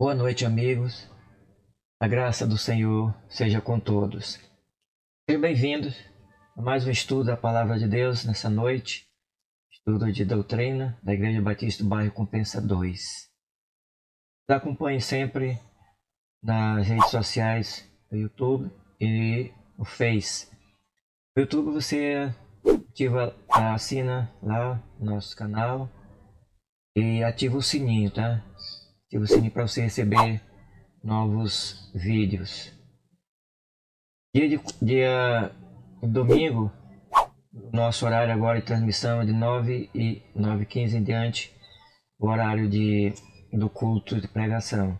Boa noite, amigos. A graça do Senhor seja com todos. Sejam bem-vindos a mais um estudo da Palavra de Deus nessa noite. Estudo de doutrina da Igreja Batista do Bairro Compensa 2. Nos acompanhe sempre nas redes sociais do YouTube e no Face. No YouTube você assina lá o nosso canal e ativa o sininho, tá? Ativa o sininho para você receber novos vídeos. Dia domingo, nosso horário agora de transmissão é de 9h15 em diante, o horário do culto de pregação.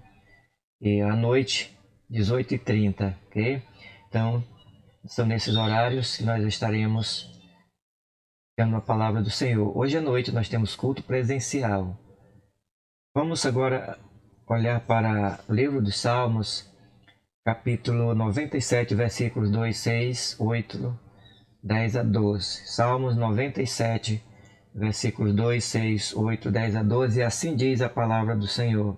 E à noite, 18h30, ok? Então, são nesses horários que nós estaremos tendo a palavra do Senhor. Hoje à noite nós temos culto presencial. Vamos agora olhar para o livro dos Salmos, capítulo 97, versículos 2, 6, 8, 10 a 12. Salmos 97, versículos 2, 6, 8, 10 a 12. E assim diz a palavra do Senhor.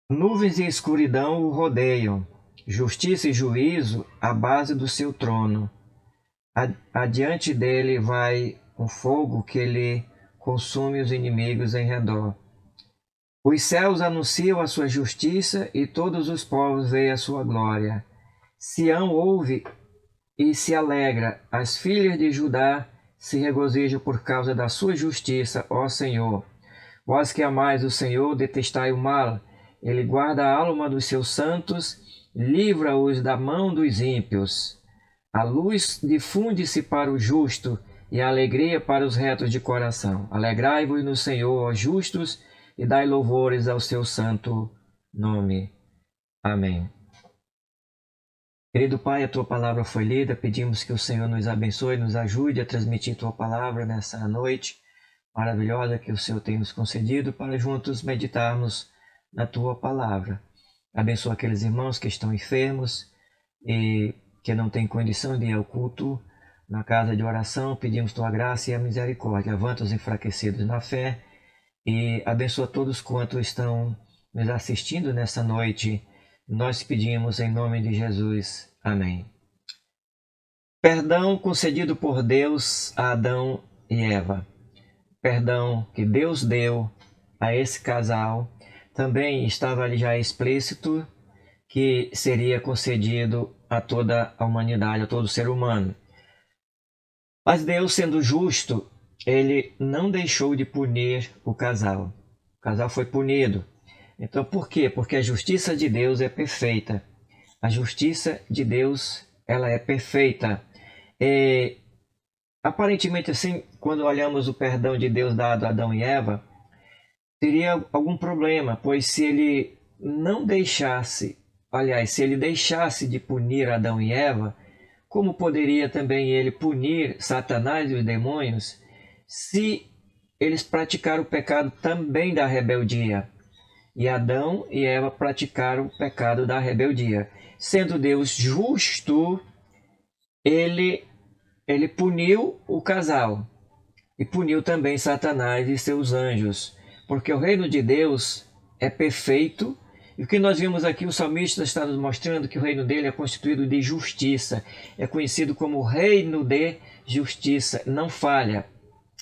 Nuvens e escuridão o rodeiam, justiça e juízo à base do seu trono. Adiante dele vai um fogo que lhe consume os inimigos em redor. Os céus anunciam a sua justiça e todos os povos veem a sua glória. Sião ouve e se alegra, as filhas de Judá se regozijam por causa da sua justiça, ó Senhor. Vós que amais o Senhor, detestai o mal. Ele guarda a alma dos seus santos, livra-os da mão dos ímpios. A luz difunde-se para o justo e a alegria para os retos de coração. Alegrai-vos no Senhor, ó justos, e dai louvores ao seu santo nome. Amém. Querido Pai, a Tua palavra foi lida, pedimos que o Senhor nos abençoe, nos ajude a transmitir Tua palavra nessa noite maravilhosa que o Senhor tem nos concedido para juntos meditarmos na Tua palavra. Abençoa aqueles irmãos que estão enfermos e que não têm condição de ir ao culto na casa de oração. Pedimos Tua graça e a misericórdia. Avanta os enfraquecidos na fé e abençoa todos quantos estão nos assistindo nessa noite. Nós pedimos em nome de Jesus. Amém. Perdão concedido por Deus a Adão e Eva. Perdão que Deus deu a esse casal. Também estava ali já explícito que seria concedido a toda a humanidade, a todo ser humano. Mas Deus, sendo justo, ele não deixou de punir o casal. O casal foi punido. Então, por quê? Porque a justiça de Deus é perfeita. A justiça de Deus, ela é perfeita. E, aparentemente, assim, quando olhamos o perdão de Deus dado a Adão e Eva, teria algum problema, pois se ele não deixasse, aliás, se ele deixasse de punir Adão e Eva, como poderia também ele punir Satanás e os demônios se eles praticaram o pecado também da rebeldia? E Adão e Eva praticaram o pecado da rebeldia. Sendo Deus justo, ele puniu o casal e puniu também Satanás e seus anjos, porque o reino de Deus é perfeito. E o que nós vimos aqui, o salmista está nos mostrando que o reino dele é constituído de justiça. É conhecido como o reino de justiça. Não falha.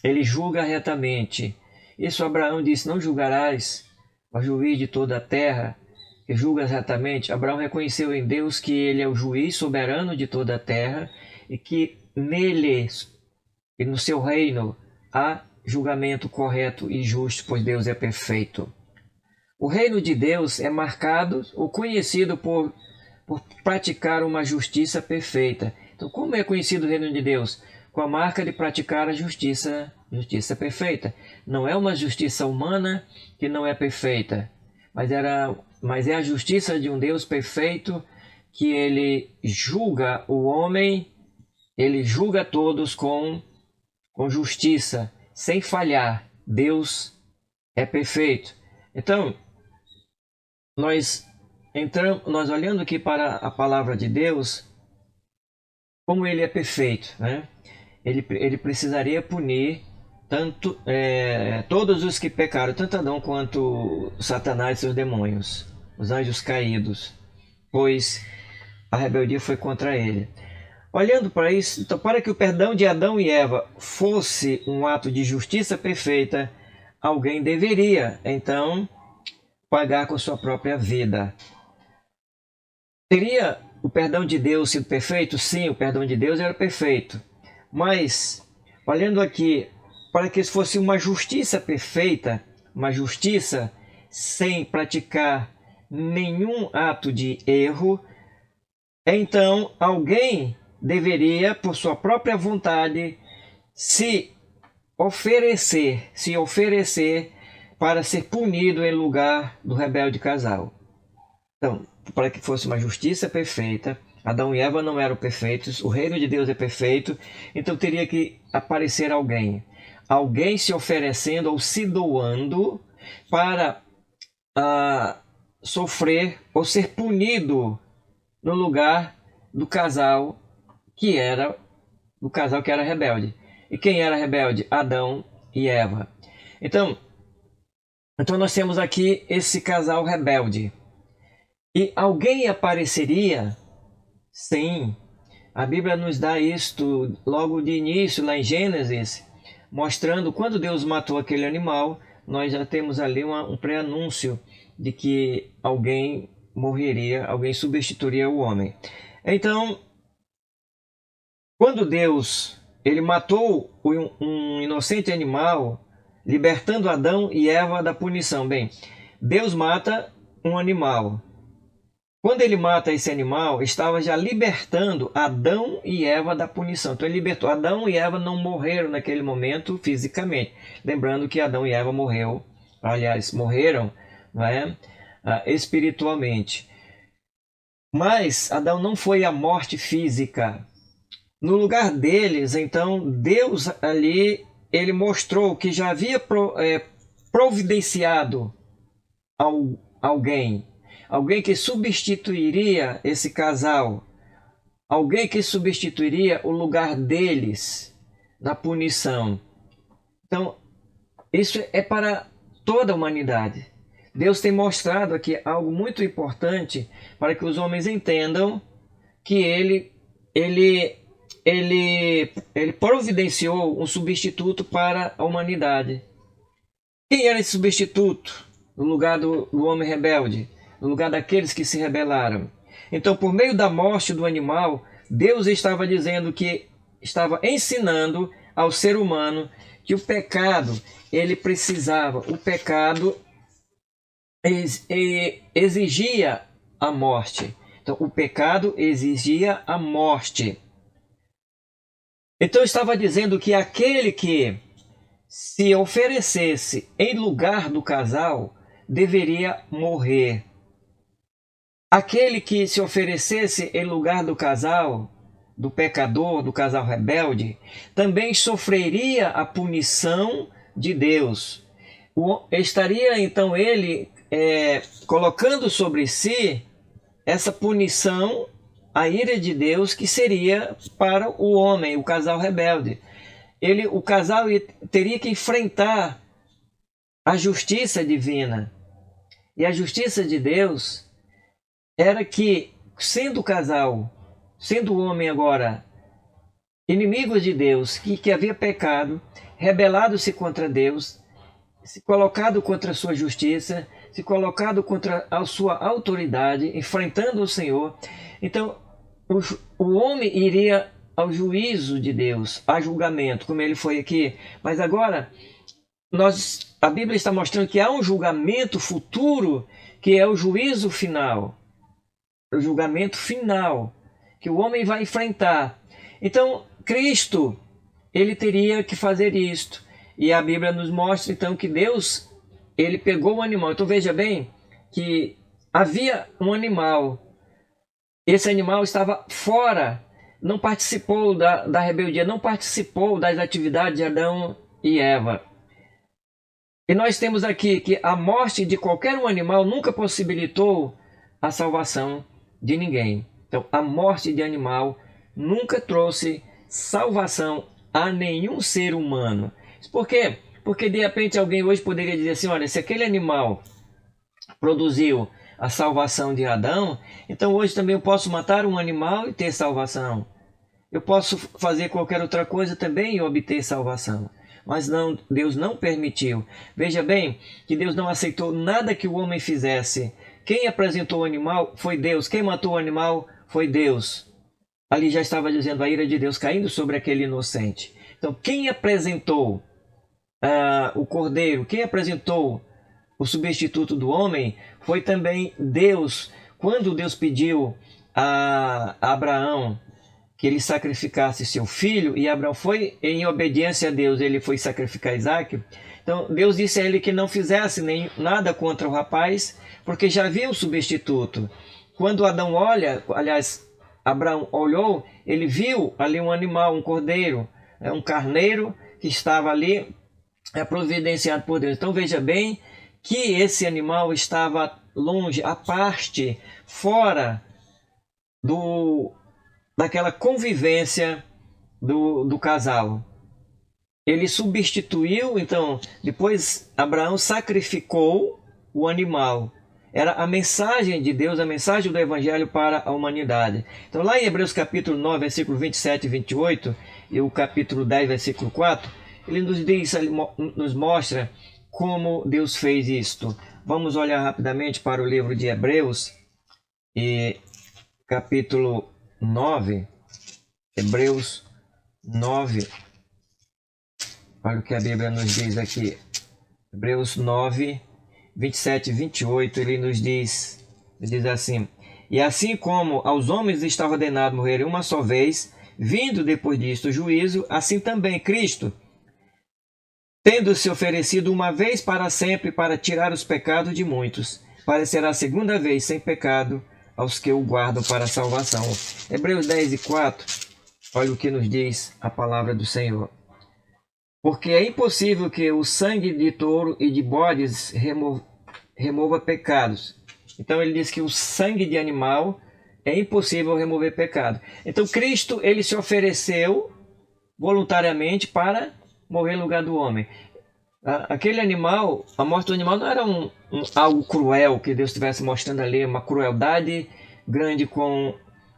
Ele julga retamente. Isso Abraão disse, não julgarás o juiz de toda a terra, que julga retamente. Abraão reconheceu em Deus que ele é o juiz soberano de toda a terra e que nele e no seu reino há julgamento correto e justo, pois Deus é perfeito. O reino de Deus é marcado ou conhecido por praticar uma justiça perfeita. Então, como é conhecido o reino de Deus? Com a marca de praticar a justiça perfeita. Não é uma justiça humana que não é perfeita, mas é a justiça de um Deus perfeito que ele julga o homem, ele julga todos com justiça, sem falhar. Deus é perfeito. Então, nós olhando aqui para a palavra de Deus, como ele é perfeito, né? Ele precisaria punir todos os que pecaram, tanto Adão quanto Satanás e seus demônios, os anjos caídos, pois a rebeldia foi contra ele. Olhando para isso, então, para que o perdão de Adão e Eva fosse um ato de justiça perfeita, alguém deveria, então, pagar com sua própria vida. Teria o perdão de Deus sido perfeito? Sim, o perdão de Deus era perfeito. Mas, olhando aqui, para que isso fosse uma justiça perfeita, uma justiça sem praticar nenhum ato de erro, então alguém deveria, por sua própria vontade, se oferecer para ser punido em lugar do rebelde casal. Então, para que fosse uma justiça perfeita, Adão e Eva não eram perfeitos, o reino de Deus é perfeito, então teria que aparecer alguém se oferecendo ou se doando para sofrer ou ser punido no lugar do casal que era rebelde. E quem era rebelde? Adão e Eva. Então nós temos aqui esse casal rebelde. E alguém apareceria? Sim. A Bíblia nos dá isto logo de início, lá em Gênesis, mostrando quando Deus matou aquele animal, nós já temos ali um pré-anúncio de que alguém morreria, alguém substituiria o homem. Então, quando Deus ele matou um inocente animal, libertando Adão e Eva da punição. Bem, Deus mata um animal. Quando ele mata esse animal, estava já libertando Adão e Eva da punição. Então ele libertou. Adão e Eva não morreram naquele momento fisicamente. Lembrando que Adão e Eva morreram, não é? Espiritualmente. Mas Adão não foi à morte física. No lugar deles, então, Deus ali, ele mostrou que já havia providenciado alguém que substituiria esse casal, alguém que substituiria o lugar deles na punição. Então, isso é para toda a humanidade. Deus tem mostrado aqui algo muito importante para que os homens entendam que ele providenciou um substituto para a humanidade. Quem era esse substituto no lugar do homem rebelde? No lugar daqueles que se rebelaram? Então, por meio da morte do animal, Deus estava dizendo que estava ensinando ao ser humano que o pecado, ele precisava, o pecado exigia a morte. Então, o pecado exigia a morte. Então, estava dizendo que aquele que se oferecesse em lugar do casal deveria morrer. Aquele que se oferecesse em lugar do casal, do pecador, do casal rebelde, também sofreria a punição de Deus. Estaria então ele colocando sobre si essa punição, a ira de Deus, que seria para o homem, o casal rebelde. O casal teria que enfrentar a justiça divina. E a justiça de Deus era que, sendo o casal, sendo o homem agora inimigos de Deus, que havia pecado, rebelado-se contra Deus, se colocado contra a sua justiça, se colocado contra a sua autoridade, enfrentando o Senhor, então o homem iria ao juízo de Deus, a julgamento, como ele foi aqui. Mas agora, a Bíblia está mostrando que há um julgamento futuro, que é o juízo final. O julgamento final, que o homem vai enfrentar. Então, Cristo, ele teria que fazer isto. E a Bíblia nos mostra, então, que Deus, ele pegou o animal. Então, veja bem que havia um animal. Esse animal estava fora, não participou da rebeldia, não participou das atividades de Adão e Eva. E nós temos aqui que a morte de qualquer um animal nunca possibilitou a salvação de ninguém. Então, a morte de animal nunca trouxe salvação a nenhum ser humano. Por quê? Porque de repente alguém hoje poderia dizer assim, olha, se aquele animal produziu a salvação de Adão, então hoje também eu posso matar um animal e ter salvação. Eu posso fazer qualquer outra coisa também e obter salvação. Mas não, Deus não permitiu. Veja bem que Deus não aceitou nada que o homem fizesse. Quem apresentou o animal foi Deus. Quem matou o animal foi Deus. Ali já estava dizendo a ira de Deus caindo sobre aquele inocente. Então, quem apresentou o cordeiro, quem apresentou o substituto do homem, foi também Deus. Quando Deus pediu a Abraão que ele sacrificasse seu filho, e Abraão foi em obediência a Deus, ele foi sacrificar Isaac. Então Deus disse a ele que não fizesse nem nada contra o rapaz, porque já havia um substituto. Quando Adão olha, aliás, Abraão olhou, ele viu ali um animal, um cordeiro, um carneiro que estava ali providenciado por Deus. Então veja bem que esse animal estava longe, à parte, fora daquela convivência do casal. Ele substituiu, então, depois Abraão sacrificou o animal. Era a mensagem de Deus, a mensagem do Evangelho para a humanidade. Então, lá em Hebreus capítulo 9, versículo 27 e 28, e o capítulo 10, versículo 4, ele nos diz, ele nos mostra como Deus fez isto. Vamos olhar rapidamente para o livro de Hebreus, e capítulo 9, Hebreus 9, olha o que a Bíblia nos diz aqui, Hebreus 9, 27 e 28, ele diz assim, e assim como aos homens estava ordenado morrer uma só vez, vindo depois disto o juízo, assim também Cristo, tendo se oferecido uma vez para sempre para tirar os pecados de muitos, parecerá a segunda vez sem pecado aos que o guardam para a salvação. Hebreus 10 e 4, olha o que nos diz a palavra do Senhor. Porque é impossível que o sangue de touro e de bodes remova pecados. Então ele diz que o sangue de animal é impossível remover pecado. Então Cristo, ele se ofereceu voluntariamente para morrer no lugar do homem. Aquele animal, a morte do animal não era algo cruel que Deus estivesse mostrando ali, uma crueldade grande com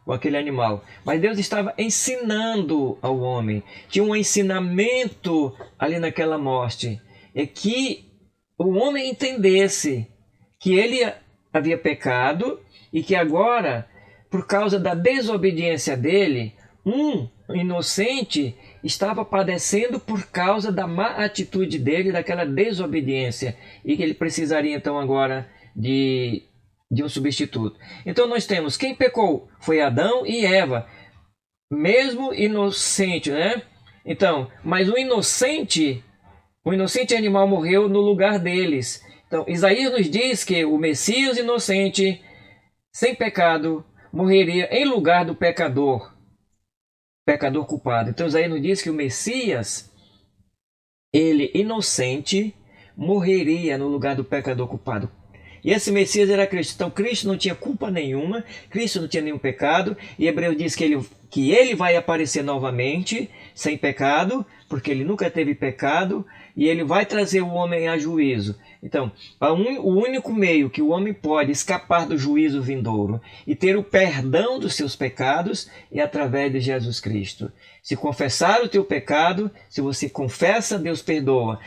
aquele animal. Mas Deus estava ensinando ao homem. Tinha um ensinamento ali naquela morte. É que o homem entendesse que ele havia pecado e que agora, por causa da desobediência dele, um inocente estava padecendo por causa da má atitude dele, daquela desobediência, e que ele precisaria então agora de um substituto. Então nós temos, quem pecou foi Adão e Eva, mesmo inocente, né? Então, mas o inocente animal morreu no lugar deles. Então, Isaías nos diz que o Messias inocente, sem pecado, morreria em lugar do pecador culpado. Então Isaías nos diz que o Messias, ele inocente, morreria no lugar do pecador culpado. E esse Messias era Cristo. Então Cristo não tinha culpa nenhuma, Cristo não tinha nenhum pecado, e Hebreus diz que ele vai aparecer novamente, sem pecado, porque ele nunca teve pecado, e ele vai trazer o homem a juízo. Então, o único meio que o homem pode escapar do juízo vindouro e ter o perdão dos seus pecados é através de Jesus Cristo. Se confessar o teu pecado, se você confessa, Deus perdoa.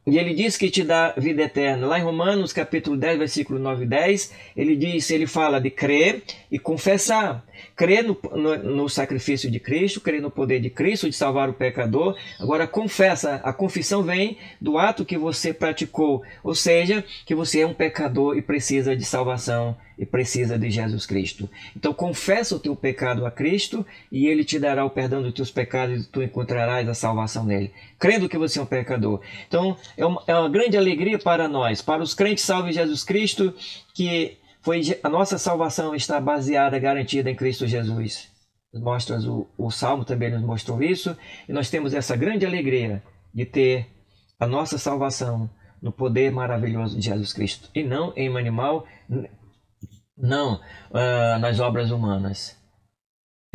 E ele diz que te dá vida eterna. Lá em Romanos capítulo 10, versículo 9 e 10, ele fala de crer e confessar. Crer no sacrifício de Cristo, crer no poder de Cristo de salvar o pecador. Agora confessa, a confissão vem do ato que você praticou, ou seja, que você é um pecador e precisa de salvação e precisa de Jesus Cristo. Então confessa o teu pecado a Cristo e ele te dará o perdão dos teus pecados e tu encontrarás a salvação nele, crendo que você é um pecador. Então é uma grande alegria para nós, para os crentes salvos em Jesus Cristo, que a nossa salvação está baseada, garantida em Cristo Jesus. O Salmo também nos mostrou isso, e nós temos essa grande alegria de ter a nossa salvação no poder maravilhoso de Jesus Cristo, e não em um animal, não nas obras humanas.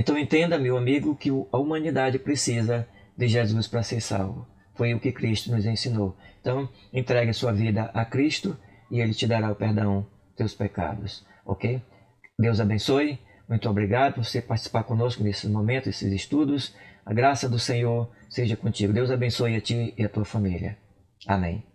Então entenda, meu amigo, que a humanidade precisa de Jesus para ser salvo. Foi o que Cristo nos ensinou. Então, entregue a sua vida a Cristo e Ele te dará o perdão dos teus pecados. Ok? Deus abençoe. Muito obrigado por você participar conosco nesses momentos, esses estudos. A graça do Senhor seja contigo. Deus abençoe a ti e a tua família. Amém.